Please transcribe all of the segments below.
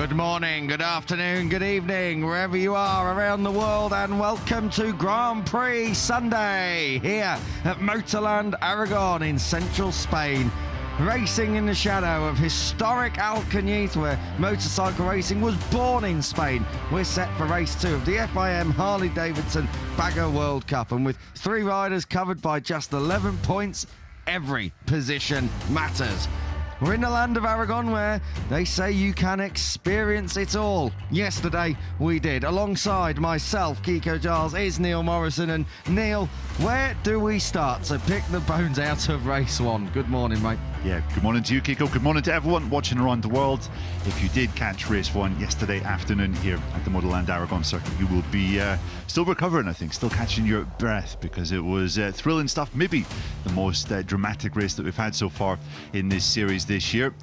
Good morning, good afternoon, good evening, wherever you are around the world, and welcome to Grand Prix Sunday here at Motorland Aragon in central Spain. Racing in the shadow of historic Alcañiz, where motorcycle racing was born in Spain. We're set for race 2 of the FIM Harley-Davidson Bagger World Cup, and with 3 riders covered by just 11 points, every position matters. We're in the land of Aragon, where they say you can experience it all. Yesterday we did. Alongside myself, Kiko Giles, is Neil Morrison. And Neil, where do we start to pick the bones out of race 1? Good morning, mate. Yeah, good morning to you, Kiko. Good morning to everyone watching around the world. If you did catch race 1 yesterday afternoon here at the Motorland Aragon circuit, you will be still recovering, I think, still catching your breath, because it was thrilling stuff. Maybe the most dramatic race that we've had so far in this series this year.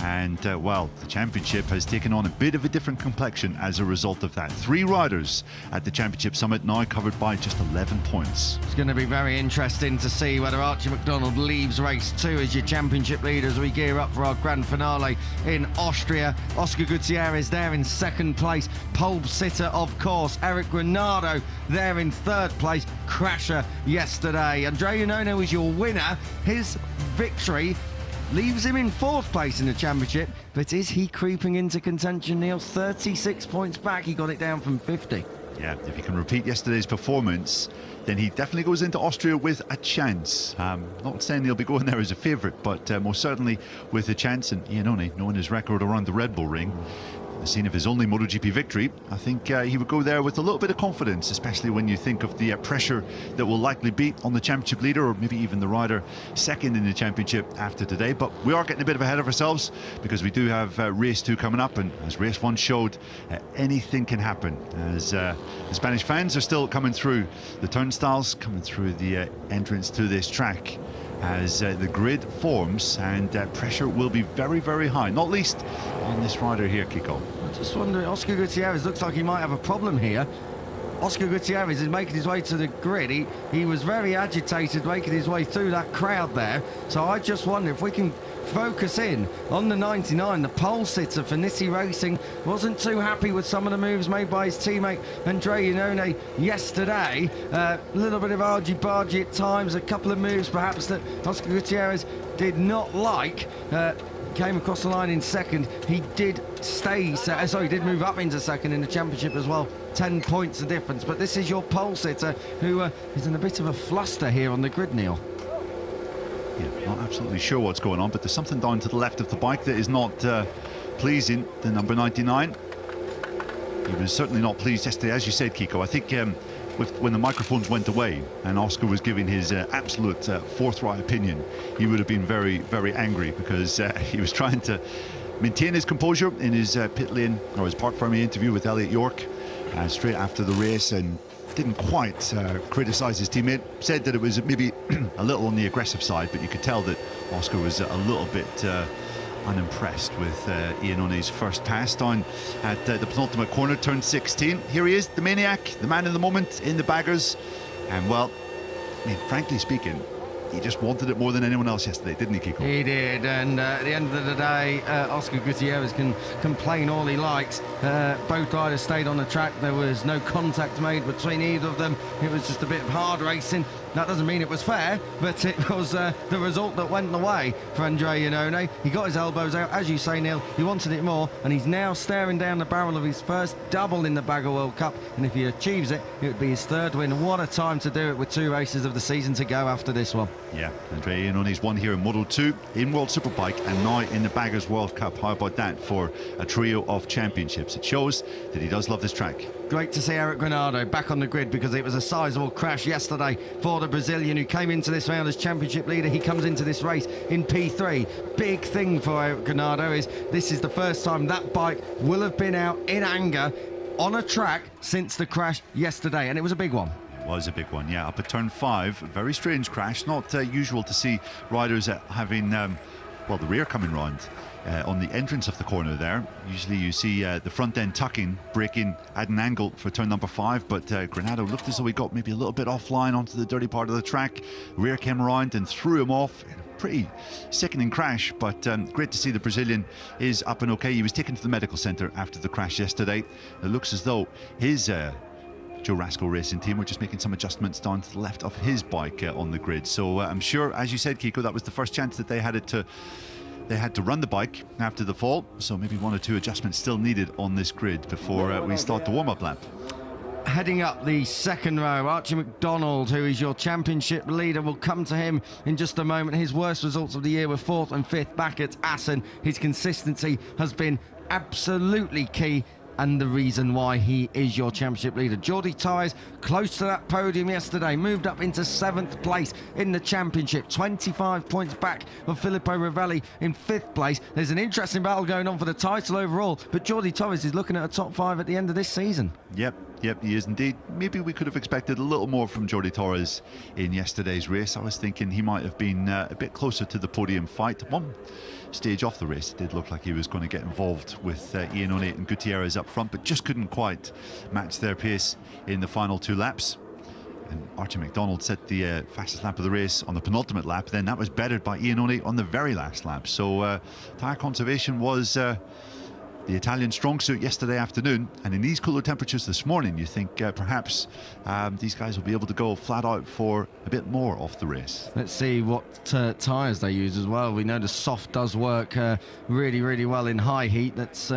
And, well, the championship has taken on a bit of a different complexion as a result of that. 3 riders at the championship summit, now covered by just 11 points. It's going to be very interesting to see whether Archie McDonald leaves race 2 as your championship leader as we gear up for our grand finale in Austria. Oscar Gutierrez there in 2nd place. Pole sitter, of course, Eric Granado there in 3rd place. Crasher yesterday. Andrea Iannone was your winner. His victory leaves him in 4th place in the championship, but is he creeping into contention, Neil? 36 points back, he got it down from 50. Yeah, if he can repeat yesterday's performance, then he definitely goes into Austria with a chance. Not saying he'll be going there as a favourite, but most certainly with a chance. And Iannone, knowing his record around the Red Bull Ring, the scene of his only MotoGP victory, I think he would go there with a little bit of confidence, especially when you think of the pressure that will likely be on the championship leader, or maybe even the rider second in the championship after today. But we are getting a bit ahead of ourselves, because we do have race 2 coming up, and as race 1 showed, anything can happen, as the Spanish fans are still coming through the turnstiles, coming through the entrance to this track, as the grid forms, and pressure will be very, very high, not least on this rider here, Kiko. I just wonder, Oscar Gutierrez looks like he might have a problem here. Oscar Gutierrez is making his way to the grid. He was very agitated making his way through that crowd there. So I just wonder if we can focus in on the 99. The pole sitter for Nissi Racing wasn't too happy with some of the moves made by his teammate Andrea Iannone yesterday. A little bit of argy-bargy at times, a couple of moves perhaps that Oscar Gutierrez did not like. Came across the line in 2nd. He did he did move up into 2nd in the championship as well. 10 points the difference. But this is your pole sitter who is in a bit of a fluster here on the grid, Neil. Yeah, not absolutely sure what's going on, but there's something down to the left of the bike that is not pleasing the number 99. He was certainly not pleased yesterday, as you said, Kiko. I think when the microphones went away and Oscar was giving his absolute forthright opinion, he would have been very, very angry, because he was trying to maintain his composure in his pit lane, or his parc fermé interview with Elliot York straight after the race, and didn't quite criticise his teammate. Said that it was maybe a little on the aggressive side, but you could tell that Oscar was a little bit unimpressed with Iannone's first pass down at the penultimate corner, turn 16. Here he is, the maniac, the man in the moment in the baggers. And, well, I mean, frankly speaking, he just wanted it more than anyone else yesterday, didn't he, Kiko? He did, and at the end of the day, Oscar Gutierrez can complain all he likes. Both riders stayed on the track. There was no contact made between either of them. It was just a bit of hard racing. That doesn't mean it was fair, but it was the result that went the way for Andrea Iannone. He got his elbows out, as you say, Neil. He wanted it more, and he's now staring down the barrel of his first double in the Bagger World Cup. And if he achieves it, it would be his 3rd win. What a time to do it, with 2 races of the season to go after this one. Yeah, Andrea Iannone's won here in Moto 2, in World Superbike, and now in the Baggers World Cup. How about that for a trio of championships? It shows that he does love this track. Great to see Eric Granado back on the grid, because it was a sizable crash yesterday for the Brazilian, who came into this round as championship leader. He comes into this race in P3. Big thing for Eric Granado is this is the first time that bike will have been out in anger on a track since the crash yesterday, and it was a big one. Was a big one, yeah, up at turn 5. Very strange crash. Not usual to see riders having well, the rear coming round on the entrance of the corner there. Usually you see the front end tucking, braking at an angle for turn number 5, but Granado looked as though he got maybe a little bit offline onto the dirty part of the track. Rear came around and threw him off. Pretty sickening crash, but great to see the Brazilian is up and okay. He was taken to the medical centre after the crash yesterday. It looks as though his Joe Rasco Racing team were just making some adjustments down to the left of his bike on the grid. So I'm sure, as you said, Kiko, that was the first chance that they had to run the bike after the fall. So maybe 1 or 2 adjustments still needed on this grid before we start the warm-up lap. Heading up the second row, Archie McDonald, who is your championship leader. We'll come to him in just a moment. His worst results of the year were 4th and 5th back at Assen. His consistency has been absolutely key, and the reason why he is your championship leader. Jordi Torres, close to that podium yesterday, moved up into 7th place in the championship, 25 points back of Filippo Ravelli in 5th place. There's an interesting battle going on for the title overall, but Jordi Torres is looking at a top 5 at the end of this season. Yep, he is indeed. Maybe we could have expected a little more from Jordi Torres in yesterday's race. I was thinking he might have been a bit closer to the podium fight. One stage off the race, it did look like he was going to get involved with Iannone and Gutierrez up front, but just couldn't quite match their pace in the final 2 laps. And Archie McDonald set the fastest lap of the race on the penultimate lap. Then that was bettered by Iannone on the very last lap. So tyre conservation was the Italian strong suit yesterday afternoon, and in these cooler temperatures this morning, you think perhaps these guys will be able to go flat out for a bit more off the race. Let's see what tyres they use as well. We know the soft does work really well in high heat. That's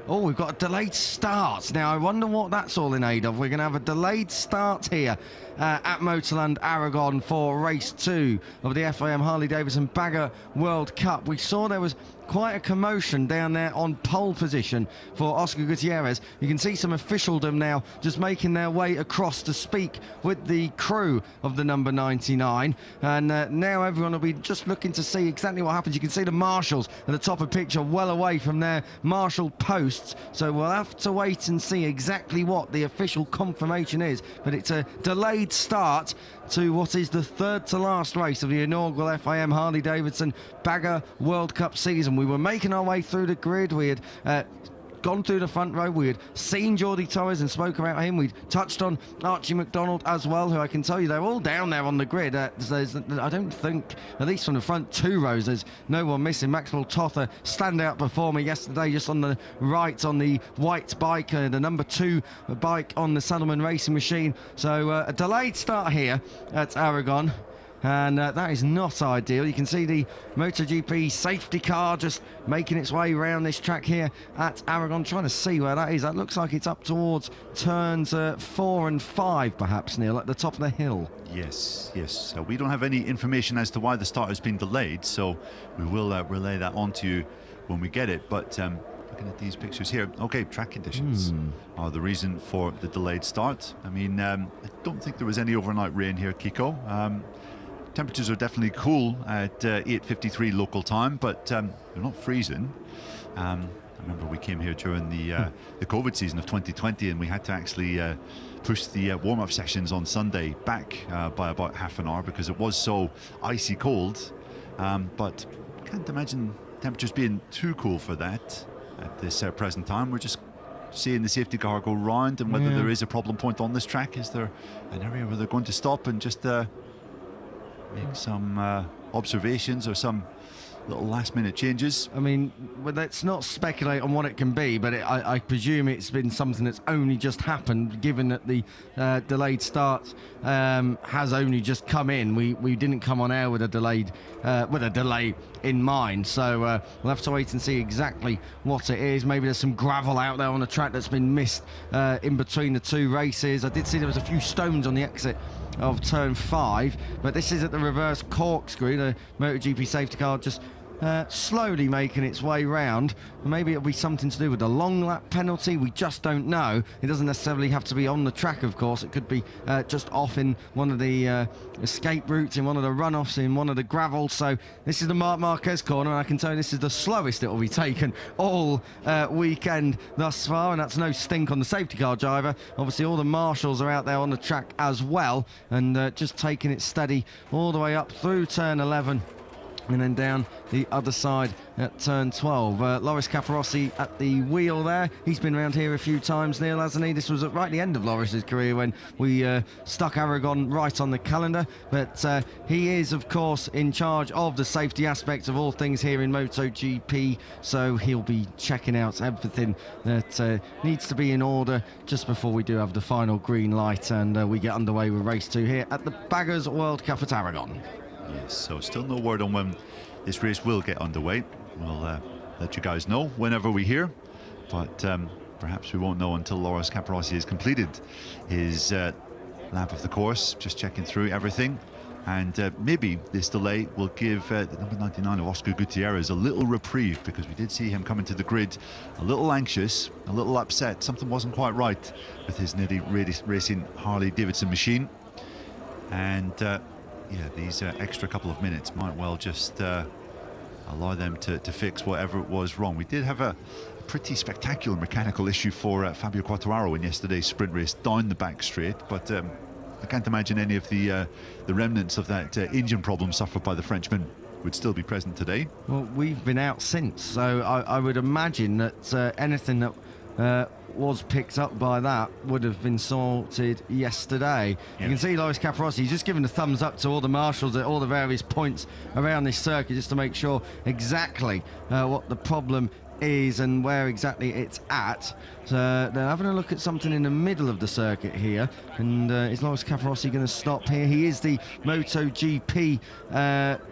we've got a delayed start. Now I wonder what that's all in aid of. We're going to have a delayed start here at Motorland Aragon for race 2 of the FIM Harley-Davidson Bagger World Cup. We saw there was quite a commotion down there on pole position for Oscar Gutierrez. You can see some officialdom now just making their way across to speak with the crew of the number 99, and now everyone will be just looking to see exactly what happens. You can see the marshals at the top of the picture well away from their marshal posts, so we'll have to wait and see exactly what the official confirmation is, but it's a delayed start to what is the 3rd to last race of the inaugural FIM Harley-Davidson Bagger World Cup season. We were making our way through the grid. We had gone through the front row. We had seen Jordi Torres and spoke about him. We'd touched on Archie McDonald as well, who I can tell you they're all down there on the grid. I don't think, at least from the front 2 rows, there's no one missing. Maxwell Tother, standout performer yesterday, just on the right on the white bike, the number 2 bike on the Saddleman Racing Machine. So a delayed start here at Aragon, and that is not ideal. You can see the MotoGP safety car just making its way around this track here at Aragon, trying to see where that is. That looks like it's up towards turns 4 and 5 perhaps, Neil, at the top of the hill. Yes. We don't have any information as to why the start has been delayed, so we will relay that on to you when we get it. But looking at these pictures here, okay, track conditions are the reason for the delayed start. I mean, I don't think there was any overnight rain here, Kiko. Temperatures are definitely cool at 8:53 local time, but they're not freezing. I remember we came here during the COVID season of 2020, and we had to actually push the warm-up sessions on Sunday back by about half an hour because it was so icy cold. But can't imagine temperatures being too cool for that at this present time. We're just seeing the safety car go round, and whether there is a problem point on this track. Is there an area where they're going to stop and just make some observations or some little last-minute changes? I mean, well, let's not speculate on what it can be, but I presume it's been something that's only just happened, given that the delayed start has only just come in. We didn't come on air with a delay in mind, so we'll have to wait and see exactly what it is. Maybe there's some gravel out there on the track that's been missed in between the 2 races. I did see there was a few stones on the exit of turn 5, but this is at the reverse corkscrew. The MotoGP safety car just slowly making its way round. Maybe it'll be something to do with the long lap penalty. We just don't know. It doesn't necessarily have to be on the track, of course. It could be just off in one of the escape routes, in one of the runoffs, in one of the gravel. So this is the Marc Marquez corner, and I can tell you this is the slowest it will be taken all weekend thus far, and that's no stink on the safety car driver. Obviously all the marshals are out there on the track as well, and just taking it steady all the way up through turn 11 And then down the other side at turn 12. Loris Capirossi at the wheel there. He's been around here a few times, Neil, hasn't he? This was at right the end of Loris's career when we stuck Aragon right on the calendar. But he is, of course, in charge of the safety aspect of all things here in MotoGP. So he'll be checking out everything that needs to be in order just before we do have the final green light and we get underway with race 2 here at the Baggers World Cup at Aragon. Yes, so still no word on when this race will get underway. We'll let you guys know whenever we hear, but perhaps we won't know until Loris Capirossi has completed his lap of the course, just checking through everything. And maybe this delay will give the number 99 of Oscar Gutierrez a little reprieve, because we did see him come into the grid a little anxious, a little upset. Something wasn't quite right with his Nitty Racing Harley-Davidson machine. And yeah, these extra couple of minutes might well just allow them to fix whatever it was wrong. We did have a pretty spectacular mechanical issue for Fabio Quartararo in yesterday's sprint race down the back straight, but I can't imagine any of the remnants of that engine problem suffered by the Frenchman would still be present today. Well, we've been out since, so I would imagine that anything that was picked up by that would have been sorted yesterday. Yeah. You can see Loris Capirossi, he's just giving a thumbs up to all the marshals at all the various points around this circuit just to make sure exactly what the problem is and where exactly it's at. So they're having a look at something in the middle of the circuit here, and is Loris Capirossi going to stop here? He is the MotoGP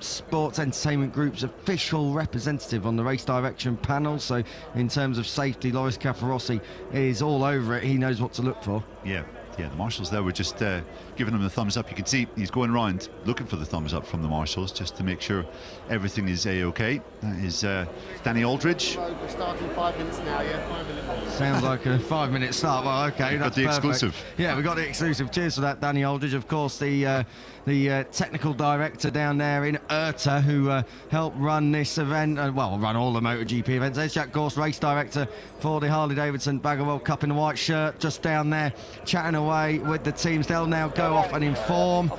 Sports Entertainment Group's official representative on the race direction panel, so in terms of safety, Loris Capirossi is all over it. He knows what to look for. Yeah, the marshals there were just giving him the thumbs up. You can see he's going around looking for the thumbs up from the marshals just to make sure everything is a-okay. That is Danny Aldridge. We're starting 5 minutes now, yeah, 5 minutes. Sounds like a 5-minute start. Well, okay, that's got the perfect. exclusive. Yeah, we got the exclusive. Cheers for that, Danny Aldridge. Of course, the technical director down there in IRTA who helped run this event, well, run all the MotoGP events. There's Jack Gorst, race director for the Harley-Davidson Bagger World Cup in the white shirt, just down there chatting away with the teams. They'll now go off and inform.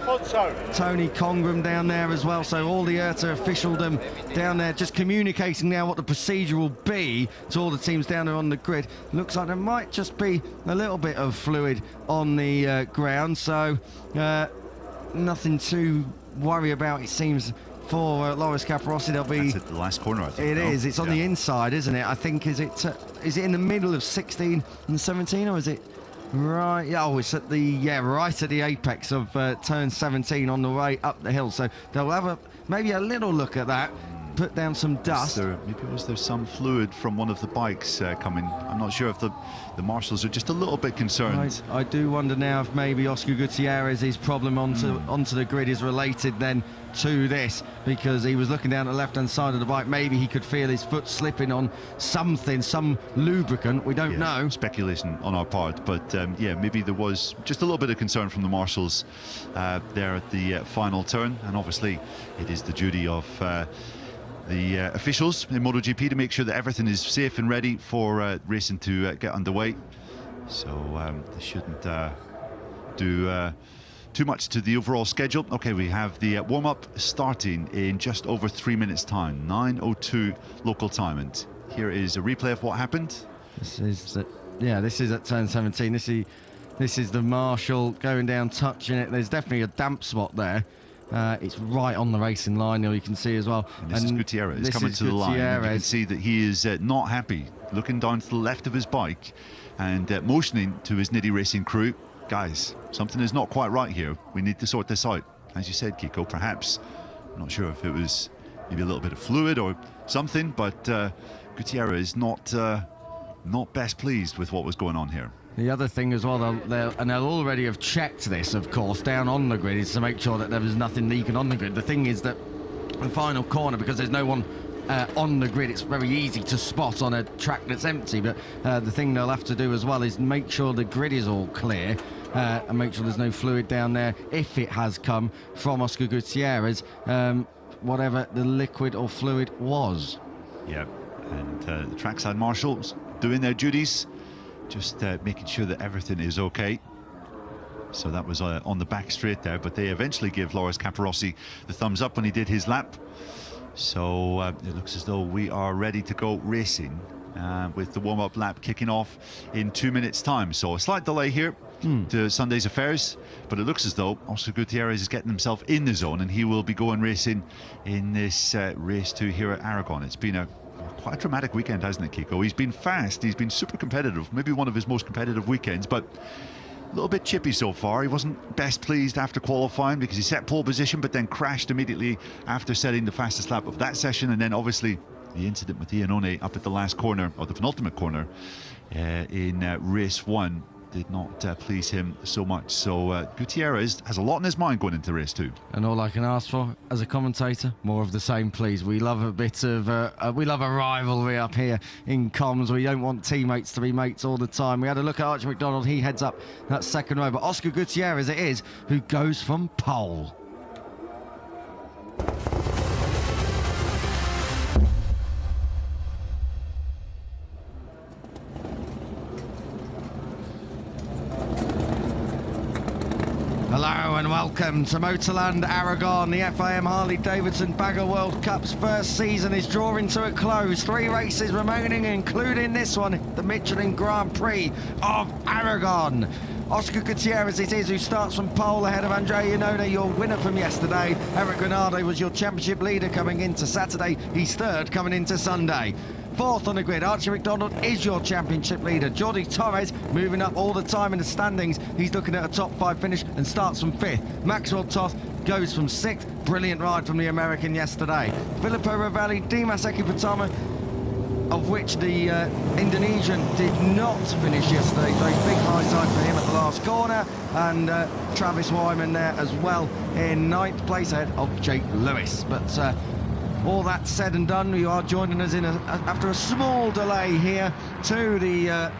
Tony Congram down there as well, so all the IRTA officialdom down there just communicating now what the procedure will be to all the teams down there on the grid. Looks like there might just be a little bit of fluid on the ground, so nothing to worry about, it seems, for Loris Capirossi. There'll be... That's at the last corner, I think. It is. It's on the inside, isn't it? I think, is it in the middle of 16 and 17, or is it right? Yeah, oh, it's at the, right at the apex of turn 17 on the way up the hill. So they'll have maybe a little look at that, put down some dust. Was there some fluid from one of the bikes coming? I'm not sure if the marshals are just a little bit concerned. I do wonder now if maybe Oscar Gutierrez's problem onto the grid is related then to this, because he was looking down the left-hand side of the bike. Maybe he could feel his foot slipping on something, some lubricant. We don't know. Speculation on our part, but yeah, maybe there was just a little bit of concern from the marshals there at the final turn, and obviously it is the duty of the officials in MotoGP to make sure that everything is safe and ready for racing to get underway. So they shouldn't do too much to the overall schedule. Okay, we have the warm-up starting in just over 3 minutes time, 9:02 local time, and here is a replay of what happened. This is at turn 17. This is the marshal going down, touching it. There's definitely a damp spot there. It's right on the racing line, you can see as well. And this is Gutierrez. He's coming to the line. And you can see that he is not happy, looking down to the left of his bike and motioning to his Nitty Racing crew. Guys, something is not quite right here. We need to sort this out. As you said, Kiko, perhaps, I'm not sure if it was maybe a little bit of fluid or something, but Gutierrez not best pleased with what was going on here. The other thing as well, they'll already have checked this, of course, down on the grid, is to make sure that there was nothing leaking on the grid. The thing is that the final corner, because there's no one on the grid, it's very easy to spot on a track that's empty, but the thing they'll have to do as well is make sure the grid is all clear and make sure there's no fluid down there if it has come from Oscar Gutierrez, whatever the liquid or fluid was. Yeah, and the trackside marshals doing their duties, just making sure that everything is okay. So that was on the back straight there, but they eventually give Loris Capirossi the thumbs up when he did his lap. So it looks as though we are ready to go racing with the warm-up lap kicking off in 2 minutes time. So a slight delay here to Sunday's affairs, but it looks as though Oscar Gutierrez is getting himself in the zone and he will be going racing in this race 2 here at Aragon. It's been quite a dramatic weekend, hasn't it, Kiko? He's been fast, he's been super competitive, maybe one of his most competitive weekends, but a little bit chippy so far. He wasn't best pleased after qualifying because he set pole position but then crashed immediately after setting the fastest lap of that session, and then obviously the incident with Iannone up at the last corner, or the penultimate corner in race 1 did not please him so much. So Gutierrez has a lot on his mind going into race 2. And all I can ask for as a commentator, more of the same, please. We love a bit of we love a rivalry up here in comms. We don't want teammates to be mates all the time. We had a look at Archie McDonald. He heads up that second row, but Oscar Gutierrez it is who goes from pole. Hello and welcome to Motorland Aragon. The FIM Harley-Davidson Bagger World Cup's first season is drawing to a close. 3 races remaining, including this one, the Michelin Grand Prix of Aragon. Oscar Gutierrez it is who starts from pole ahead of Andrea Iannone, your winner from yesterday. Eric Granado was your championship leader coming into Saturday. He's third coming into Sunday. Fourth on the grid, Archie McDonald is your championship leader. Jordi Torres moving up all the time in the standings. He's looking at a top 5 finish and starts from 5th. Maxwell Toth goes from 6th. Brilliant ride from the American yesterday. Filippo Ravelli, Dimas Ekipatama, of which the Indonesian did not finish yesterday. Very big high side for him at the last corner. And Travis Wyman there as well in 9th place ahead of Jake Lewis. But all that said and done, you are joining us in after a small delay here to the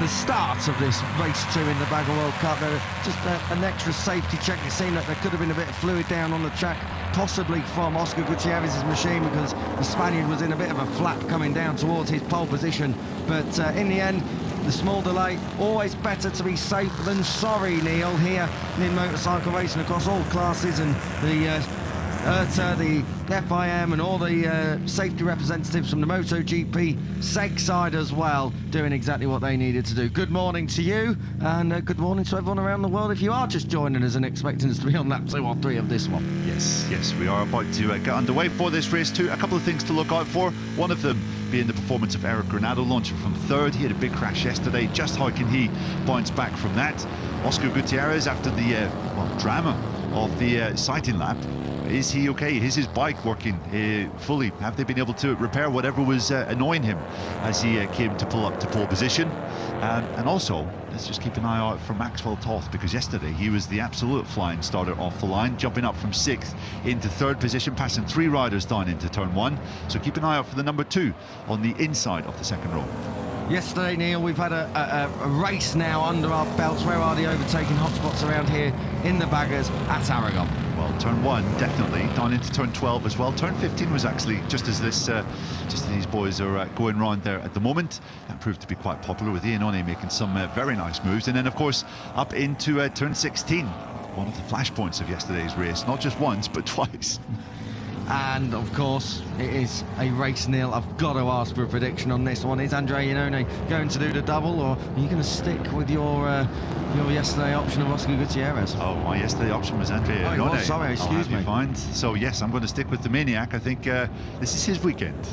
start of this race 2 in the Bagger World Cup. Just an extra safety check. It seemed that there could have been a bit of fluid down on the track, possibly from Oscar Gutierrez's machine, because the Spaniard was in a bit of a flap coming down towards his pole position. But in the end, the small delay, always better to be safe than sorry, Neil, here in motorcycle racing across all classes, and the IRTA, the FIM and all the safety representatives from the MotoGP SEG side as well, doing exactly what they needed to do. Good morning to you, and good morning to everyone around the world if you are just joining us and expecting us to be on lap 2 or 3 of this one. Yes, we are about to get underway for this race 2. A couple of things to look out for. One of them being the performance of Eric Granado, launching from 3rd. He had a big crash yesterday. Just how can he bounce back from that? Oscar Gutierrez, after the drama of the sighting lap, is he okay? Is his bike working fully? Have they been able to repair whatever was annoying him as he came to pull up to pole position? And also, let's just keep an eye out for Maxwell Toth, because yesterday he was the absolute flying starter off the line, jumping up from 6th into 3rd position, passing 3 riders down into turn 1. So keep an eye out for the number 2 on the inside of the second row. Yesterday, Neil, we've had a race now under our belts. Where are the overtaking hotspots around here in the baggers at Aragon? Well, turn 1 definitely, down into turn 12 as well. Turn 15 was actually just as these boys are going round there at the moment. That proved to be quite popular, with Iannone making some very nice moves, and then of course up into turn 16, one of the flashpoints of yesterday's race, not just once but twice. And of course it is a race, Neil. I've got to ask for a prediction on this one. Is Andrea Iannone going to do the double, or are you going to stick with your yesterday option of Oscar Gutierrez? Oh, my yesterday option was Andrea Iannone. Sorry, excuse me. Fine. So yes, I'm going to stick with the Maniac. I think this is his weekend.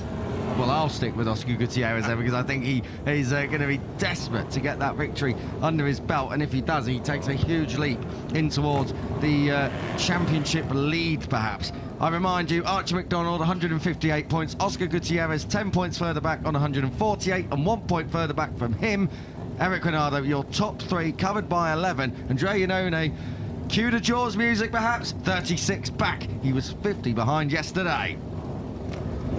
Well, I'll stick with Oscar Gutierrez there, because I think he is going to be desperate to get that victory under his belt, and if he does, he takes a huge leap in towards the championship lead, perhaps. I remind you, Archie McDonald 158 points, Oscar Gutierrez 10 points further back on 148, and 1 point further back from him, Eric Granado, your top 3 covered by 11. Andrea Iannone, cue the Jaws music perhaps, 36 back. He was 50 behind yesterday.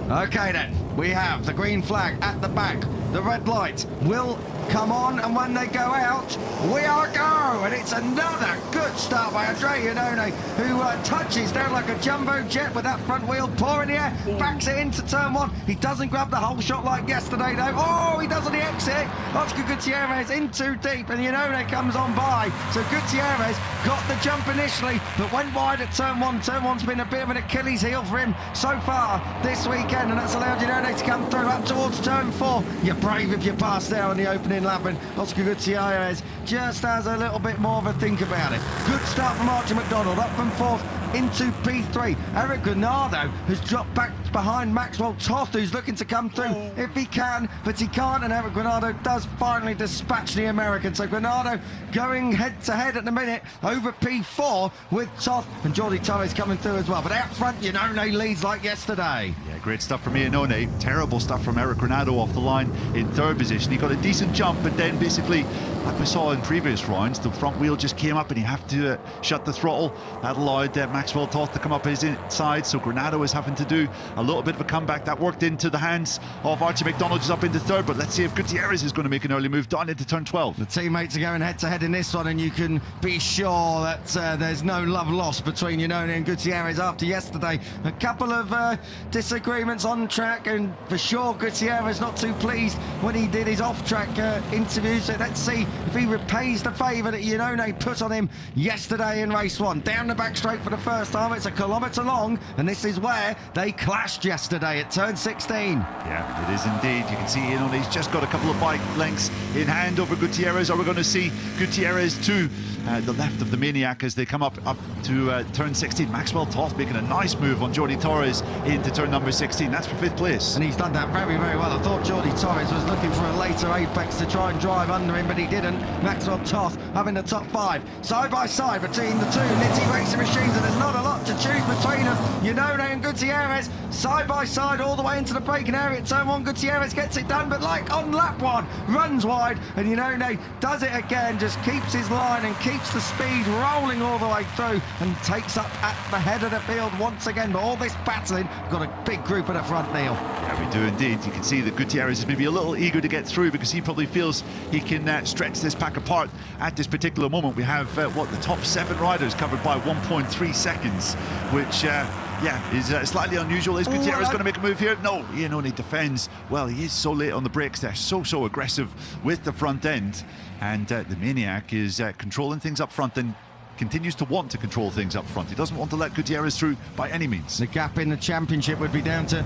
Okay then, we have the green flag at the back. The red light will come on, and when they go out, we are go. And it's another good start by Andrea Iannone, who touches down like a jumbo jet with that front wheel paw in the air, backs it into turn one. He doesn't grab the whole shot like yesterday, though. Oh, he does on the exit. Oscar Gutierrez in too deep, and Iannone comes on by. So Gutierrez got the jump initially, but went wide at turn one. Turn one's been a bit of an Achilles heel for him so far this weekend, and that's allowed Iannone to come through up towards turn four. You're brave if you pass there on the opening lap, and Oscar Gutierrez just has a little bit more of a think about it. Good start from Archie McDonald, up from fourth into P3. Eric Granado has dropped back behind Maxwell Toth, who's looking to come through if he can, but he can't, and Eric Granado does finally dispatch the American. So Granado going head-to-head at the minute over P4 with Toth, and Jordi Torres coming through as well. But out front, Iannone leads like yesterday. Yeah, great stuff from Iannone. Terrible stuff from Eric Granado off the line in third position. He got a decent jump, but then basically, like we saw in previous rounds, the front wheel just came up and he had to shut the throttle. That allowed Maxwell Toth to come up his inside, so Granado is having to do a little bit of a comeback. That worked into the hands of Archie McDonald, just up into third, but let's see if Gutierrez is going to make an early move down into turn 12. The teammates are going head-to-head in this one, and you can be sure that there's no love lost between Iannone and Gutierrez after yesterday. A couple of disagreements on track, and for sure Gutierrez not too pleased when he did his off-track interviews. So let's see if he repays the favour that Iannone put on him yesterday in race one. Down the back straight for the first time. It's a kilometre long, and this is where they clashed yesterday at turn 16. Yeah, it is indeed. You can see Iannone's just got a couple of bike lengths in hand over Gutierrez. Are we going to see Gutierrez to the left of the Maniac as they come up to turn 16? Maxwell Toth making a nice move on Jordi Torres into turn number 16. That's for 5th place. And he's done that very, very well. I thought Jordi Torres was looking for a later apex to try and drive under him, but he didn't. Maxwell Toth up in the top 5, side by side between the two Nitty Racing machines, and there's not a lot to choose between them. Iannone and Gutierrez side by side all the way into the braking area at turn 1. Gutierrez gets it done, but like on lap 1, runs wide, and Iannone does it again, just keeps his line and keeps the speed rolling all the way through, and takes up at the head of the field once again. But all this battling, got a big group at the front, Neil. Yeah, we do indeed. You can see that Gutierrez is maybe a little eager to get through, because he probably feels he can stretch this pack apart at this particular moment. We have the top 7 riders covered by 1.3 seconds, which is slightly unusual. Is Gutierrez going to make a move here? No, Iannone defends. Well, he is so late on the brakes. They're so aggressive with the front end, and the Maniac is controlling things up front and continues to want to control things up front. He doesn't want to let Gutierrez through by any means. The gap in the championship would be down to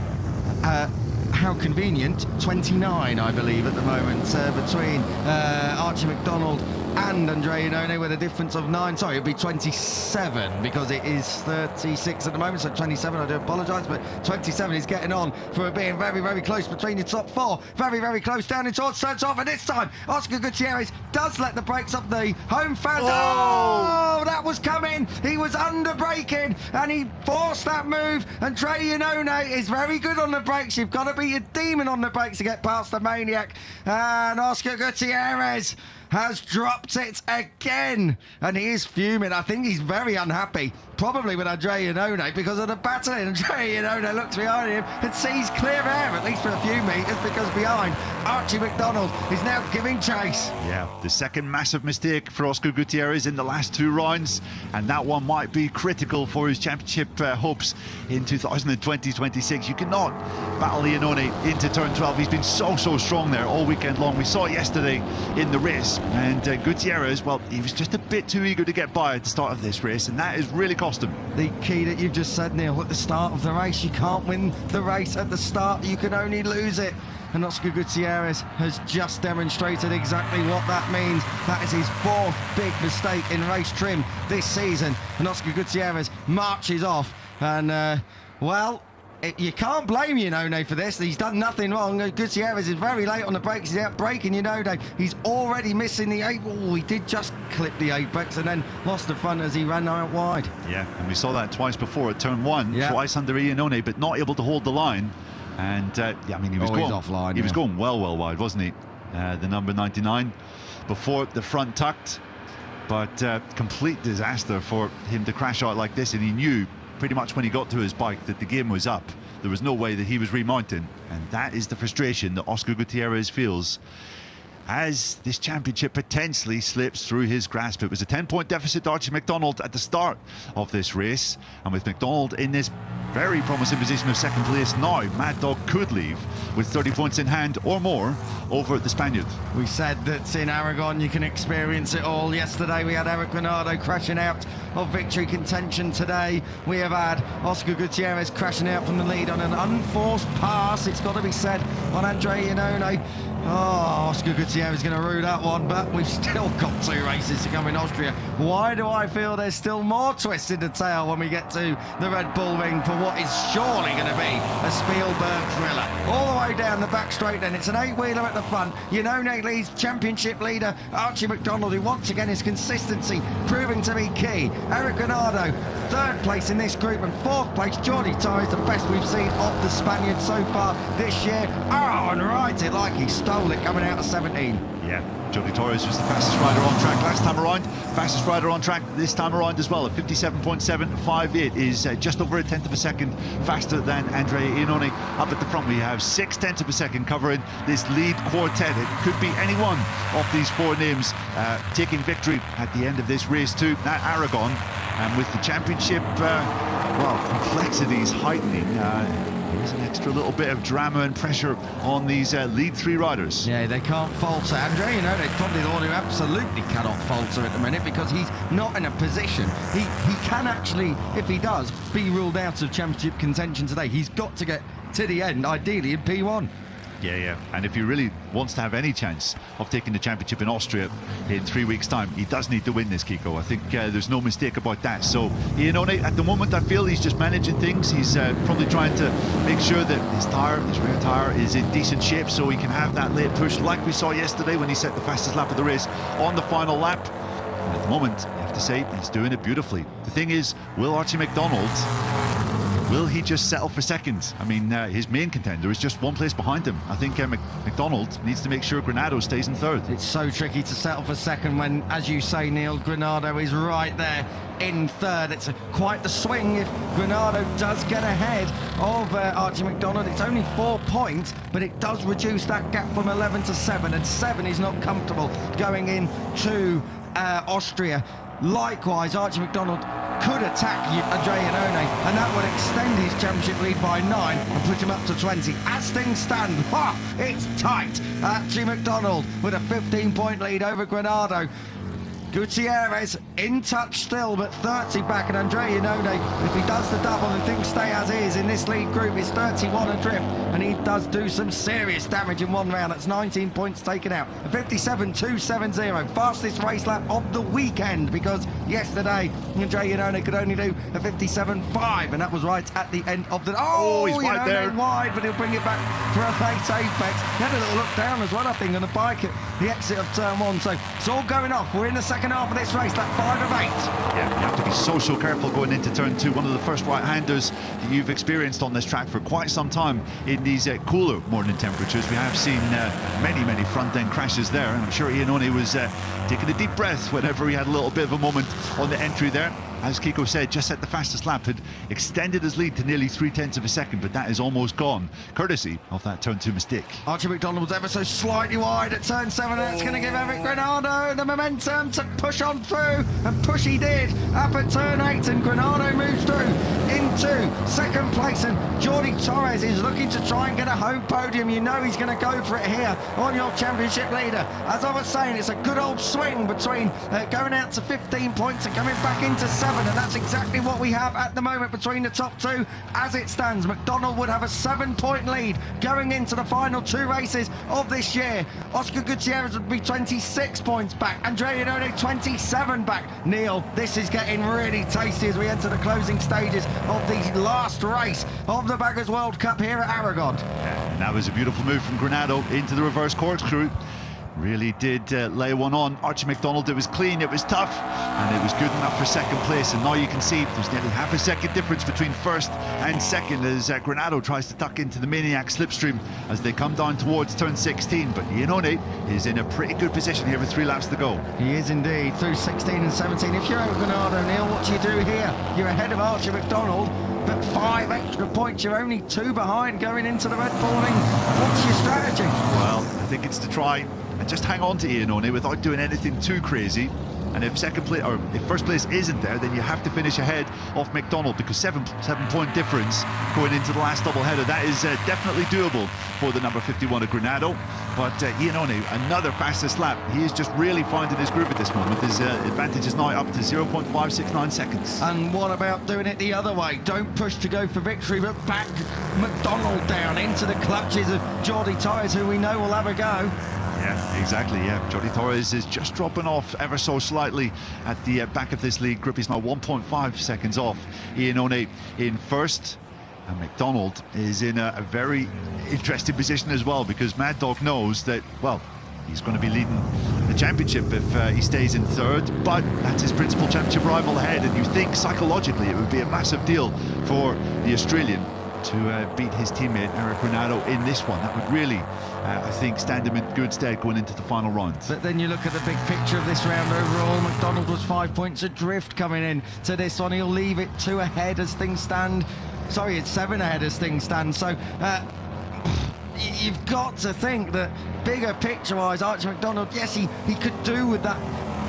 how convenient, 29 I believe at the moment, between Archie McDonald and Andrea Iannone, with a difference of 9. Sorry, it'd be 27 because it is 36 at the moment, so 27, I do apologise, but 27 is getting on for being very, very close between your top 4. Very, very close down in towards turn 12, and this time Oscar Gutierrez does let the brakes up the home fans. Oh, that was coming. He was under braking and he forced that move. Andrea Iannone is very good on the brakes. You've got to be a demon on the brakes to get past the Maniac, and Oscar Gutierrez has dropped it again, and he is fuming. I think he's very unhappy, probably with Andrea Iannone, because of the battling. Andrea Iannone looks behind him and sees clear air, at least for a few metres, because behind Archie McDonald is now giving chase. Yeah, the second massive mistake for Oscar Gutierrez in the last 2 rounds, and that one might be critical for his championship hopes in 2020-26. You cannot battle Iannone into turn 12. He's been so strong there all weekend long. We saw it yesterday in the race, and Gutierrez, well, he was just a bit too eager to get by at the start of this race, and that has really cost him. The key that you've just said, Neil, at the start of the race, you can't win the race at the start, you can only lose it. And Oscar Gutierrez has just demonstrated exactly what that means. That is his 4th big mistake in race trim this season, and Oscar Gutierrez marches off, and well, you can't blame Iannone for this. He's done nothing wrong. Gutierrez is very late on the brakes. He's out braking Iannone. He's already missing the 8. Oh, he did just clip the apex and then lost the front as he ran out wide. Yeah, and we saw that twice before at turn 1, twice under Iannone, but not able to hold the line. And I mean, he was going offline. He was going well wide, wasn't he? The number 99 before the front tucked, but complete disaster for him to crash out like this. And he knew pretty much when he got to his bike that the game was up. There was no way that he was remounting, and that is the frustration that Oscar Gutierrez feels as this championship potentially slips through his grasp. It was a 10-point deficit to Archie McDonald at the start of this race, and with McDonald in this very promising position of second place now, Mad Dog could leave with 30 points in hand or more over the Spaniard. We said that in Aragon you can experience it all. Yesterday we had Eric Granado crashing out of victory contention. Today we have had Oscar Gutierrez crashing out from the lead on an unforced pass, it's got to be said, on Andre Iannone. Oh, Oscar Gutierrez is going to rue that one, but we've still got 2 races to come in Austria. Why do I feel there's still more twist in the tail when we get to the Red Bull Ring for what is surely going to be a Spielberg thriller? All the way down the back straight then, it's an 8-wheeler at the front. Iannone leads championship leader Archie McDonald, who once again his consistency proving to be key. Eric Granado, 3rd place in this group, and 4th place Jordi Torres, the best we've seen of the Spaniards so far this year. Oh, and rides it like he stole it coming out of 17. Yeah, Jordi Torres was the fastest rider on track last time around, fastest rider on track this time around as well at 57.758 is just over a tenth of a second faster than Andre Iannone. Up at the front we have 0.6 of a second covering this lead quartet. It could be any one of these 4 names taking victory at the end of this race too at Aragon, and with the championship complexities heightening, there's an extra little bit of drama and pressure on these lead 3 riders. Yeah, they can't falter. Andre Iannone probably the one who absolutely cannot falter at the minute, because he's not in a position. He can actually, if he does, be ruled out of championship contention today. He's got to get to the end, ideally in P1. Yeah, and if he really wants to have any chance of taking the championship in Austria in 3 weeks' time, he does need to win this, Kiko. I think there's no mistake about that. So Iannone, at the moment, I feel he's just managing things. He's probably trying to make sure that his rear tyre is in decent shape so he can have that late push like we saw yesterday when he set the fastest lap of the race on the final lap. And at the moment, you have to say, he's doing it beautifully. The thing is, will Archie McDonald, will he just settle for second? I mean, his main contender is just 1 place behind him. I think McDonald needs to make sure Granado stays in 3rd. It's so tricky to settle for second when, as you say, Neil, Granado is right there in 3rd. It's quite the swing if Granado does get ahead of Archie McDonald. It's only 4 points, but it does reduce that gap from 11 to 7, and 7 is not comfortable going into Austria. Likewise, Archie McDonald could attack Andre Iannone, and that would extend his championship lead by 9 and put him up to 20. As things stand, it's tight. Archie McDonald with a 15-point lead over Granado. Gutierrez in touch still, but 30 back, and Andre Iannone, if he does the double and things stay as is in this lead group, is 31 adrift, and he does do some serious damage in 1 round. That's 19 points taken out. A 57.270, fastest race lap of the weekend, because yesterday Andre Iannone could only do a 57.5, and that was right at the end of the... Oh, he's wide there. Wide, but he'll bring it back for a late apex. He had a little look down as well, I think, on the bike at the exit of turn 1, so it's all going off. We're in the second half of this race, lap 5 of 8. Yeah, you have to be so careful going into turn 2. One of the first right-handers that you've experienced on this track for quite some time in these cooler morning temperatures. We have seen many front-end crashes there, and I'm sure Iannone was taking a deep breath whenever he had a little bit of a moment on the entry there. As Kiko said, just set the fastest lap, had extended his lead to nearly 0.3 of a second, but that is almost gone, courtesy of that turn 2 mistake. Archie McDonald was ever so slightly wide at turn 7, and that's going to give Eric Granado the momentum to push on through, and push he did up at turn 8, and Granado moves through into second place, and Jordi Torres is looking to try and get a home podium. You know he's going to go for it here on your championship leader. As I was saying, it's a good old swing between going out to 15 points and coming back into 7, and that's exactly what we have at the moment between the top 2. As it stands, McDonald would have a 7-point lead going into the final 2 races of this year. Oscar Gutierrez would be 26 points back, Andre Iannone 27 back. Neil, this is getting really tasty as we enter the closing stages of the last race of the Baggers World Cup here at Aragon. Yeah, and that was a beautiful move from Granado into the reverse corkscrew. Really did lay one on Archie McDonald. It was clean, it was tough, and it was good enough for second place. And now you can see there's nearly half a second difference between first and second as Granado tries to tuck into the Maniac slipstream as they come down towards turn 16. But Iannone is in a pretty good position here with 3 laps to go. He is indeed, through 16 and 17. If you're Granado, Neil, what do you do here? You're ahead of Archie McDonald, but 5 extra points. You're only 2 behind going into the Red Bull Ring. What's your strategy? Well, I think it's to try and just hang on to Iannone without doing anything too crazy. And if first place isn't there, then you have to finish ahead of McDonald, because seven-point difference going into the last double-header. That is definitely doable for the number 51 of Granado. But Iannone, another fastest lap. He is just really finding his groove at this moment. His advantage is now up to 0.569 seconds. And what about doing it the other way? Don't push to go for victory, but back McDonald down into the clutches of Jordi Torres, who we know will have a go. Yeah, exactly, yeah. Jordi Torres is just dropping off ever so slightly at the back of this lead group. He's now 1.5 seconds off Iannone in first. And McDonald is in a very interesting position as well, because Mad Dog knows that, well, he's going to be leading the championship if he stays in third, but that's his principal championship rival ahead, and you think psychologically it would be a massive deal for the Australian to beat his teammate Eric Granado in this one. That would really, I think, stand him in good stead going into the final round. But then you look at the big picture of this round overall. McDonald was 5 points adrift coming in to this one. He'll leave it 2 ahead as things stand. Sorry, it's 7 ahead as things stand. So you've got to think that bigger picture-wise, Archie McDonald, yes, he could do with that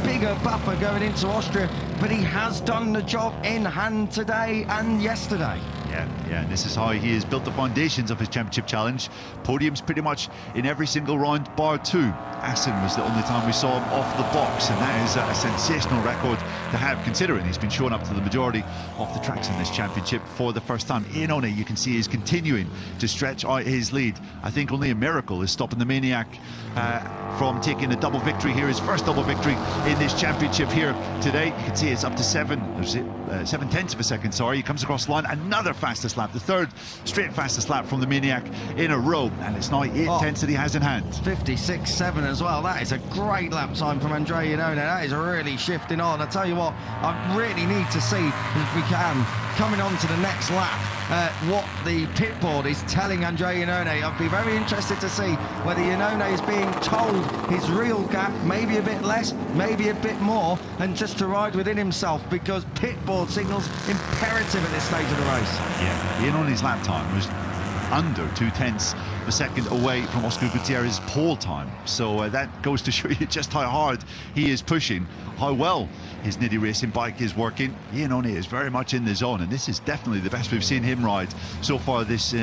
bigger buffer going into Austria, but he has done the job in hand today and yesterday. Yeah, and this is how he has built the foundations of his championship challenge. Podiums pretty much in every single round, bar 2. Assen was the only time we saw him off the box, and that is a sensational record to have, considering he's been showing up to the majority of the tracks in this championship for the first time. Iannone, you can see, is continuing to stretch out his lead. I think only a miracle is stopping the Maniac from taking a double victory here, his first double victory in this championship here today. You can see it's up to 7/10 of a second, sorry. He comes across the line, another fastest lap, the third straight fastest lap from the Maniac in a row, and it's now 8/10 that he has in hand. 56.7 as well. That is a great lap time from Andrea Iannone. That is really shifting on. I tell you what, I really need to see, if we can, coming on to the next lap, what the pit board is telling Andrea Iannone. I'd be very interested to see whether Iannone is being told his real gap, maybe a bit less, maybe a bit more, and just to ride within himself, because pit board signals imperative at this stage of the race. Yeah, Iannone's lap time was under 0.2 of a second away from Oscar Gutierrez's pole time. So that goes to show you just how hard he is pushing, how well his Nitty Racing bike is working. Iannone is very much in the zone, and this is definitely the best we've seen him ride so far this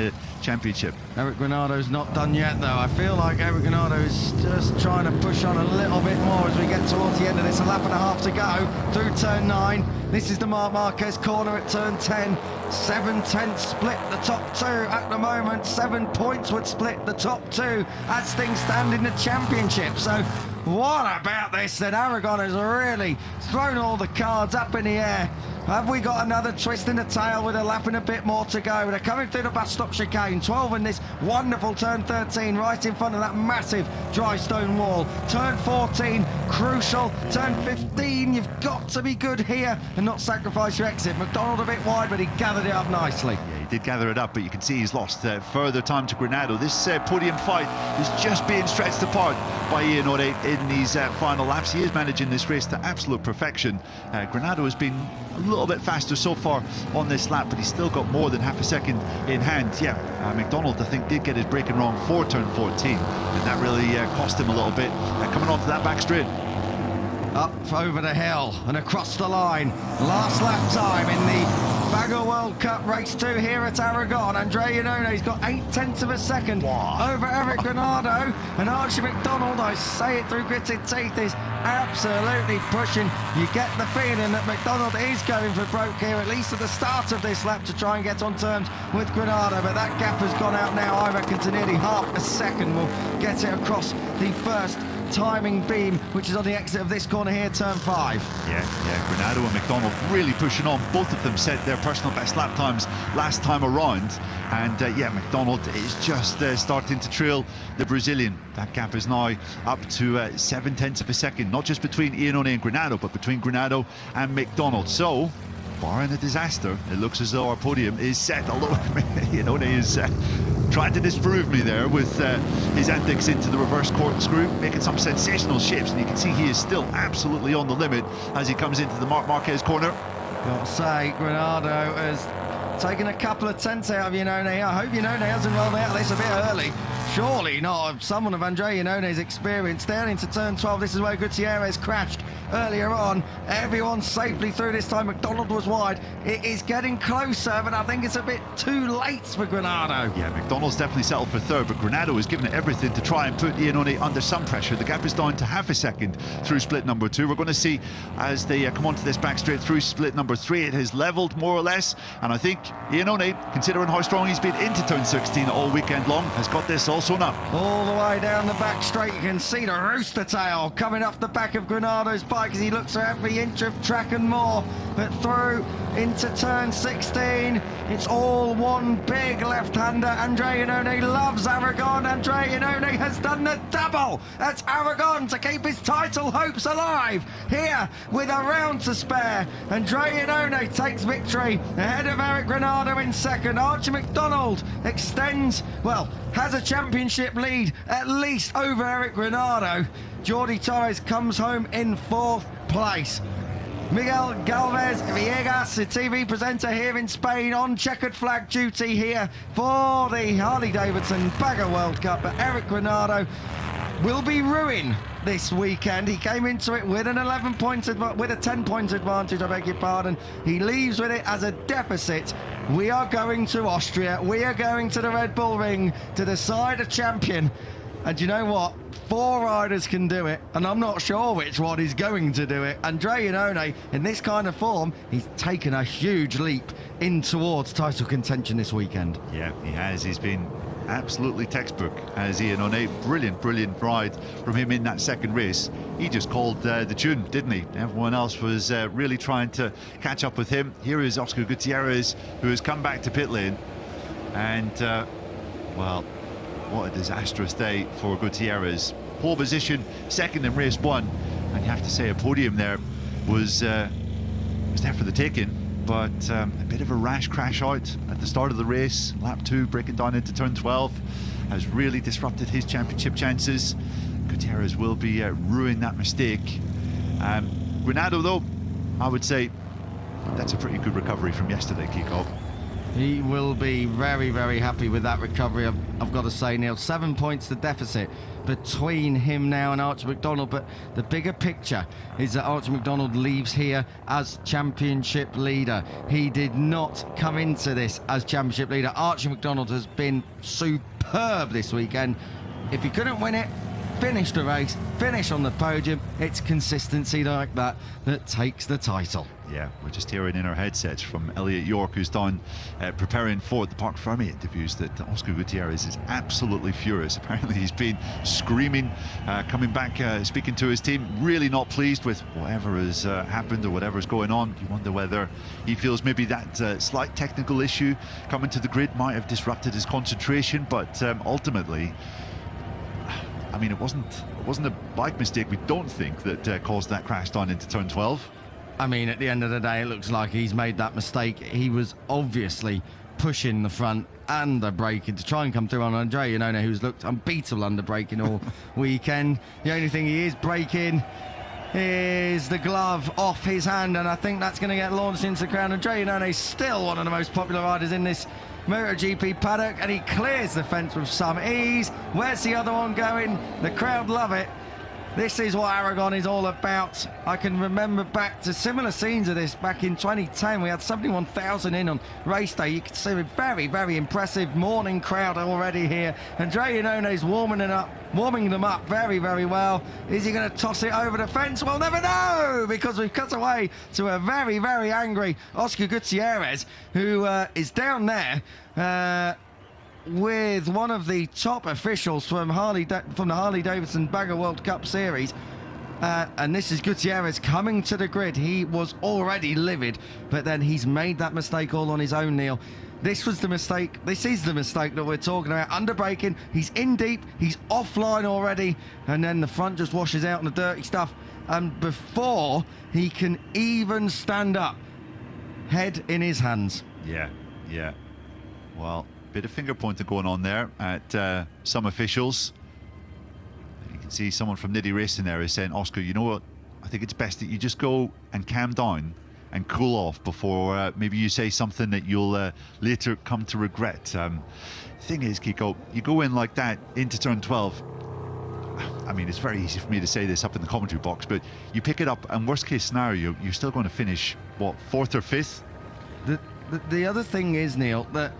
championship. Eric Granado's not done yet, though. I feel like Eric Granado is just trying to push on a little bit more as we get towards the end of this. A lap and a half to go through turn 9. This is the Marc Marquez corner at turn 10. 7/10 split the top 2 at the moment. 7 points would split the top 2 as things stand in the championship. So what about this then? Aragon has really thrown all the cards up in the air. Have we got another twist in the tail with a lap and a bit more to go? They're coming through the bus stop chicane. 12 in this wonderful turn 13, right in front of that massive dry stone wall. Turn 14, crucial. Turn 15, you've got to be good here and not sacrifice your exit. McDonald a bit wide, but he gathered it up nicely. Yeah, he did gather it up, but you can see he's lost further time to Granado. This podium fight is just being stretched apart by Iannone in these final laps. He is managing this race to absolute perfection. Granado has been a little bit faster so far on this lap, but he's still got more than half a second in hand. Yeah, McDonald, I think, did get his braking wrong for turn 14, and that really cost him a little bit. Coming onto that back straight. Up over the hill and across the line. Last lap time in the Bagger World Cup Race 2 here at Aragon. Andrea Iannone, he's got 0.8 of a second over Eric Granado, and Archie McDonald, I say it through gritted teeth, is absolutely pushing. You get the feeling that McDonald is going for broke here, at least at the start of this lap, to try and get on terms with Granado, but that gap has gone out now, I reckon, to nearly half a second. Will get it across the first timing beam, which is on the exit of this corner here, turn 5. Yeah, Granado and McDonald really pushing on. Both of them set their personal best lap times last time around, and yeah, McDonald is just starting to trail the Brazilian. That gap is now up to 0.7 of a second, not just between Iannone and Granado, but between Granado and McDonald. So, barring a disaster, it looks as though our podium is set. Although Iannone is trying to disprove me there with his antics into the reverse corkscrew, making some sensational shapes, and you can see he is still absolutely on the limit as he comes into the Marc Marquez corner. Got to say, Granado has taking a couple of tenths out of Iannone. I hope Iannone hasn't rolled out of this a bit early. Surely not someone of Andrea Iannone's experience. Down into turn 12, this is where Gutierrez crashed earlier on. Everyone's safely through this time. McDonald was wide. It is getting closer, but I think it's a bit too late for Granado. Yeah, McDonald's definitely settled for third, but Granado is giving it everything to try and put Iannone under some pressure. The gap is down to half a second through split number 2. We're going to see as they come onto this back straight through split number 3, it has levelled more or less, and I think Iannone, considering how strong he's been into turn 16 all weekend long, has got this all sewn up. All the way down the back straight, you can see the rooster tail coming off the back of Granado's bike as he looks for every inch of track and more. But through into turn 16, it's all one big left-hander. Andrea Iannone loves Aragon. Andrea Iannone has done the double at Aragon to keep his title hopes alive. Here, with a round to spare, Andrea Iannone takes victory ahead of Eric Granado in second. Archie McDonald extends, well, has a championship lead at least over Eric Granado. Jordi Torres comes home in 4th place. Miguel Galvez Villegas, the TV presenter here in Spain, on checkered flag duty here for the Harley-Davidson Bagger World Cup. But Eric Granado will be ruined this weekend. He came into it with an 10-point advantage, I beg your pardon. He leaves with it as a deficit. We are going to Austria. We are going to the Red Bull Ring to decide a champion. And you know what? 4 riders can do it, and I'm not sure which one is going to do it. Andrea Iannone, in this kind of form, he's taken a huge leap in towards title contention this weekend. Yeah, he has. He's been absolutely textbook as Iannone. Brilliant ride from him in that second race. He just called the tune, didn't he? Everyone else was really trying to catch up with him. Here is Oscar Gutierrez, who has come back to pit lane, and well, what a disastrous day for Gutierrez. Pole position, second in race 1, and you have to say a podium there was there for the taking, but a bit of a rash crash out at the start of the race. Lap 2, breaking down into turn 12, has really disrupted his championship chances. Gutierrez will be ruining that mistake. Granado, though, I would say that's a pretty good recovery from yesterday, Kiko. He will be very happy with that recovery, I've got to say, Neil. 7 points the deficit between him now and Archie McDonald, but the bigger picture is that Archie McDonald leaves here as championship leader. He did not come into this as championship leader. Archie McDonald has been superb this weekend. If he couldn't win it, finish the race, finish on the podium. It's consistency like that that takes the title. Yeah, we're just hearing in our headsets from Elliot York, who's down preparing for the Parc Fermé interviews, that Oscar Gutierrez is absolutely furious. Apparently he's been screaming, coming back, speaking to his team, really not pleased with whatever has happened or whatever's going on. You wonder whether he feels maybe that slight technical issue coming to the grid might have disrupted his concentration, but ultimately, I mean, it wasn't a bike mistake, we don't think, that caused that crash down into turn 12. I mean, at the end of the day, it looks like he's made that mistake. He was obviously pushing the front and the braking to try and come through on Andrea Iannone, who's looked unbeatable under braking all weekend. The only thing he is breaking is the glove off his hand, and I think that's going to get launched into the crowd. Andrea Iannone is still one of the most popular riders in this MotoGP paddock, and he clears the fence with some ease. Where's the other one going? The crowd love it. This is what Aragon is all about. I can remember back to similar scenes of this back in 2010. We had 71,000 in on race day. You can see a very impressive morning crowd already here. Andrea Iannone is warming them up very well. Is he going to toss it over the fence? We'll never know, because we've cut away to a very angry Oscar Gutierrez, who is down there with one of the top officials from the Harley-Davidson Bagger World Cup Series. And this is Gutierrez coming to the grid. He was already livid, but then he's made that mistake all on his own, Neil. This was the mistake. This is the mistake that we're talking about. Under braking, he's in deep, he's offline already, and then the front just washes out on the dirty stuff. And before he can even stand up, head in his hands. Yeah. Well, bit of finger pointing going on there at some officials. You can see someone from Nitty Racing there is saying, Oscar, you know what, I think it's best that you just go and calm down and cool off before maybe you say something that you'll later come to regret. The thing is, Kiko, you go in like that into turn 12. I mean, it's very easy for me to say this up in the commentary box, but you pick it up, and worst case scenario, you're still going to finish, what, 4th or 5th? The other thing is, Neil, that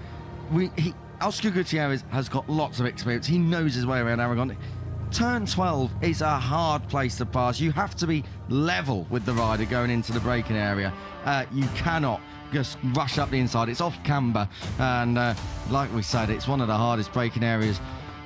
Oscar Gutierrez has got lots of experience. He knows his way around Aragon. Turn 12 is a hard place to pass. You have to be level with the rider going into the braking area. You cannot just rush up the inside. It's off camber, and like we said, it's one of the hardest braking areas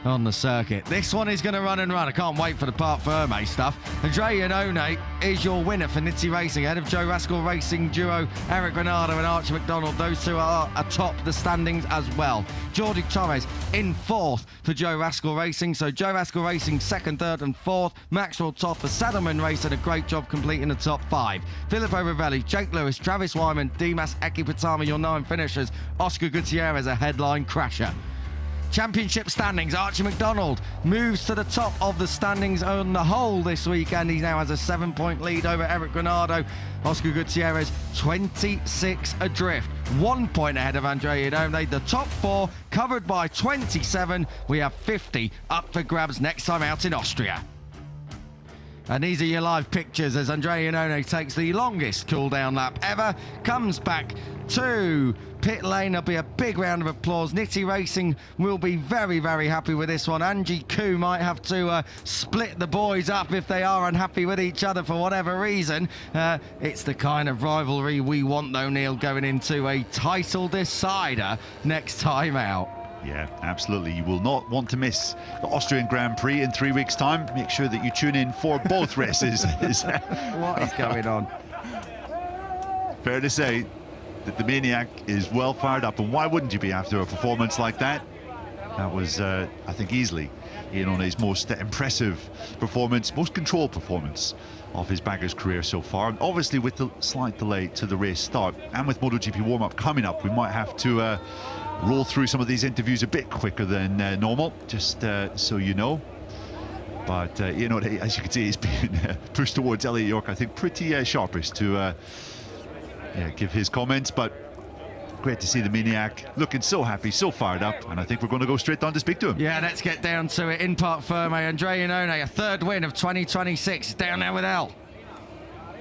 on the circuit. This one is going to run and run. I can't wait for the Parc Ferme stuff. Andre Iannone is your winner for Nitti Racing, ahead of Joe Rascal Racing duo Eric Granado and Archie McDonald. Those two are atop the standings as well. Jordi Torres in 4th for Joe Rascal Racing. So Joe Rascal Racing 2nd, 3rd and 4th. Maxwell Todd for Saddleman Racing, a great job completing the top 5. Filippo Ravelli, Jake Lewis, Travis Wyman, Dimas Ekipatama, your 9 finishers. Oscar Gutierrez, a headline crasher. Championship standings, Archie McDonald moves to the top of the standings on the whole this weekend. He now has a 7-point lead over Eric Granado. Oscar Gutierrez 26 adrift, 1 point ahead of Andre Iannone. The top 4 covered by 27. We have 50 up for grabs next time out in Austria. And these are your live pictures as Andre Iannone takes the longest cool-down lap ever, comes back to pit lane. There'll be a big round of applause. Nitti Racing will be very, very happy with this one. Angie Koo might have to split the boys up if they are unhappy with each other for whatever reason. It's the kind of rivalry we want, though, Neil, going into a title decider next time out. Yeah, absolutely. You will not want to miss the Austrian Grand Prix in 3 weeks' time. Make sure that you tune in for both races. What is going on? Fair to say that the Maniac is well fired up, and why wouldn't you be after a performance like that? That was, I think, easily Iannone's most impressive performance, most controlled performance of his bagger's career so far. And obviously, with the slight delay to the race start, and with MotoGP warm-up coming up, we might have to roll through some of these interviews a bit quicker than normal, just so you know. But you know, as you can see, he's being pushed towards Elliot York, I think, pretty sharpish to give his comments. But great to see the Maniac looking so happy, so fired up, and I think we're going to go straight down to speak to him. Yeah, let's get down to it in Parc Ferme. Andre Iannone, a 3rd win of 2026, down there with Al.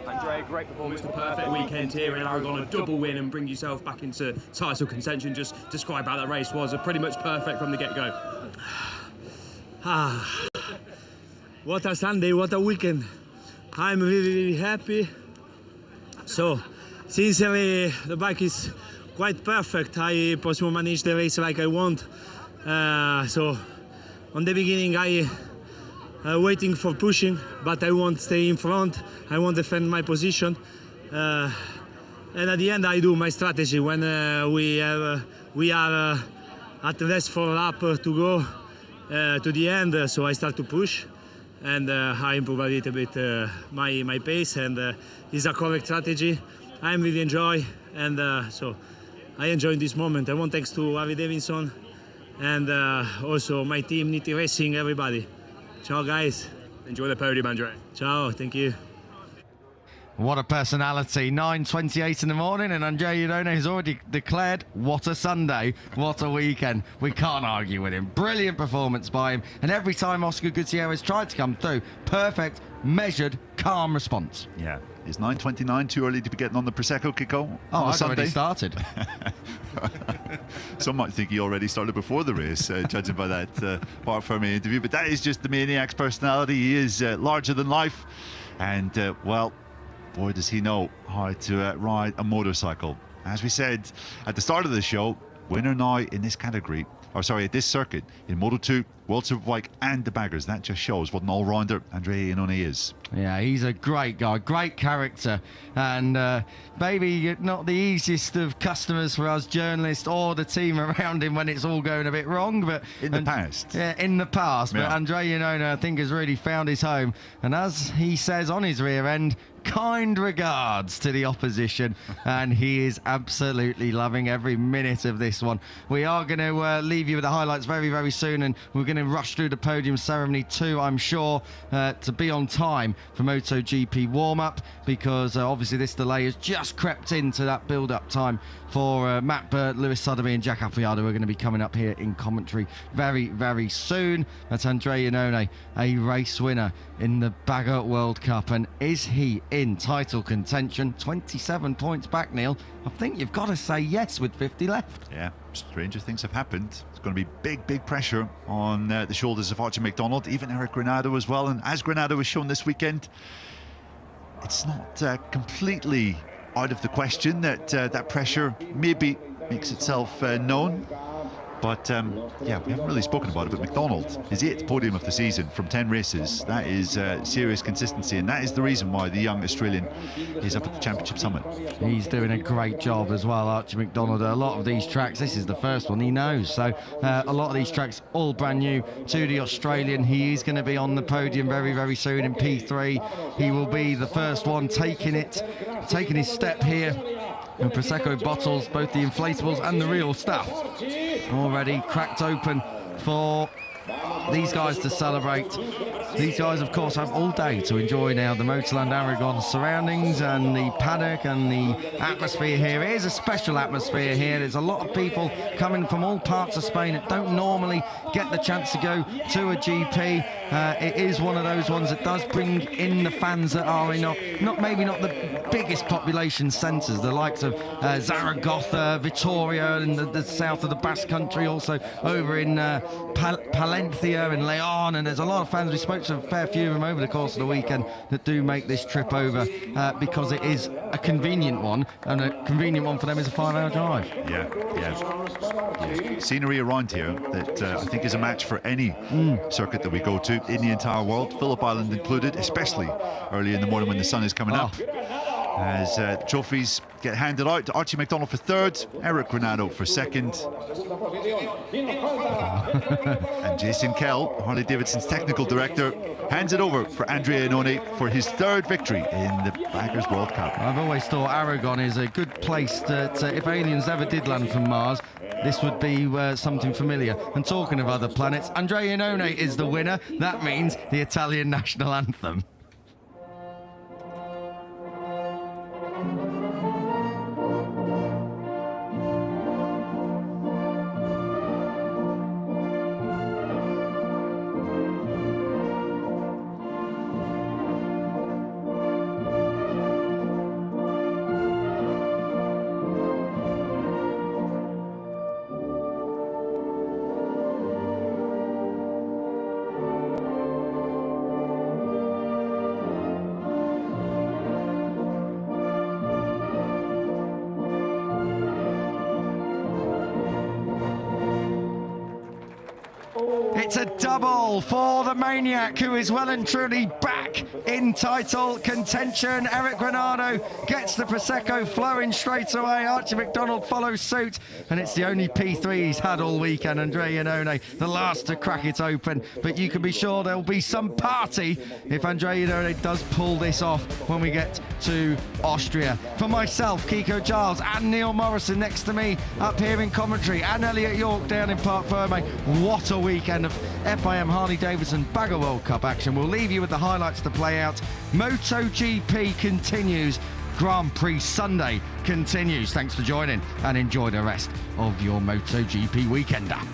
Andre, great performance, the perfect weekend here in Aragon, a double win and bring yourself back into title contention. Just describe how that race was. Pretty much perfect from the get-go. What a Sunday, what a weekend. I'm really, really happy. So, sincerely, the bike is quite perfect. I possibly managed the race like I want. So, on the beginning, I waiting for pushing, but I won't stay in front. I won't defend my position. And at the end, I do my strategy. When we are at less for a lap to go to the end, so I start to push, and I improve a little bit my pace, and it's a correct strategy. I really enjoy, and so I enjoy this moment. I want thanks to Harley-Davidson and also my team, Nitti Racing, everybody. Ciao, guys. Enjoy the podium, Andre. Ciao, thank you. What a personality. 9:28 in the morning, and Andre Iannone has already declared, what a Sunday, what a weekend. We can't argue with him. Brilliant performance by him, and every time Oscar Gutierrez tried to come through, perfect, measured, calm response. Yeah. Is 9:29 too early to be getting on the Prosecco, Kiko? Oh, I've Sunday? already started. Some might think he already started before the race, judging by that Parc Ferme interview. But that is just the Maniac's personality. He is larger than life. And, well, boy, does he know how to ride a motorcycle. As we said at the start of the show, winner now in this category, or sorry, at this circuit, in Moto2, World Superbike and the baggers. That just shows what an all-rounder Andre Iannone is. Yeah, he's a great guy, great character, and maybe not the easiest of customers for us journalists or the team around him when it's all going a bit wrong. But in the past. Yeah, in the past. Yeah. But Andre Iannone, I think, has really found his home. And as he says on his rear end, kind regards to the opposition, and he is absolutely loving every minute of this one. We are going to leave you with the highlights very, very soon, and we're going to rush through the podium ceremony too, I'm sure, to be on time for MotoGP warm-up, because obviously this delay has just crept into that build-up time for Matt Burt, Lewis Sotheby and Jack Appleyard, who are going to be coming up here in commentary very, very soon. That's Andrea Iannone, a race winner in the Bagger World Cup, and is he in title contention? 27 points back, Neil. I think you've got to say yes with 50 left. Yeah, stranger things have happened. It's going to be big pressure on the shoulders of Archie McDonald, even Eric Granado as well. And as Granado has shown this weekend, it's not completely out of the question that that pressure maybe makes itself known. But yeah, we haven't really spoken about it, but McDonald, his 8th podium of the season from 10 races. That is serious consistency, and that is the reason why the young Australian is up at the championship summit. He's doing a great job as well, Archie McDonald. A lot of these tracks, this is the first one he knows, so a lot of these tracks all brand new to the Australian. He is going to be on the podium very, very soon in P3. He will be the first one taking his step here. And Prosecco bottles, both the inflatables and the real stuff, already cracked open for these guys to celebrate. These guys, of course, have all day to enjoy now the Motorland Aragon surroundings and the paddock and the atmosphere here. It is a special atmosphere here. There's a lot of people coming from all parts of Spain that don't normally get the chance to go to a GP. It is one of those ones that does bring in the fans that are in maybe not the biggest population centres, the likes of Zaragoza, Vitoria, and the south of the Basque Country, also over in Palencia and Leon, and there's a lot of fans. We spoke to a fair few of them over the course of the weekend that do make this trip over because it is a convenient one, and a convenient one for them is a 5-hour drive. Yeah. Scenery around here that I think is a match for any circuit that we go to in the entire world, Phillip Island included, especially early in the morning when the sun is coming up. As trophies get handed out to Archie McDonald for 3rd, Eric Granado for 2nd. And Jason Kell, Harley-Davidson's technical director, hands it over for Andrea Iannone for his 3rd victory in the Baggers World Cup. I've always thought Aragon is a good place that if aliens ever did land from Mars, this would be something familiar. And talking of other planets, Andrea Iannone is the winner. That means the Italian national anthem. It's a double for the Maniac, who is well and truly back in title contention. Eric Granado gets the Prosecco flowing straight away. Archie McDonald follows suit, and it's the only P3 he's had all weekend. Andrea Iannone, the last to crack it open. But you can be sure there'll be some party if Andrea Iannone does pull this off when we get to Austria. For myself, Kiko Giles, and Neil Morrison next to me up here in commentary, and Elliot York down in Parc Ferme. What a weekend of FIM Harley-Davidson Bagger World Cup action. We'll leave you with the highlights to play out. MotoGP continues. Grand Prix Sunday continues. Thanks for joining, and enjoy the rest of your MotoGP weekender.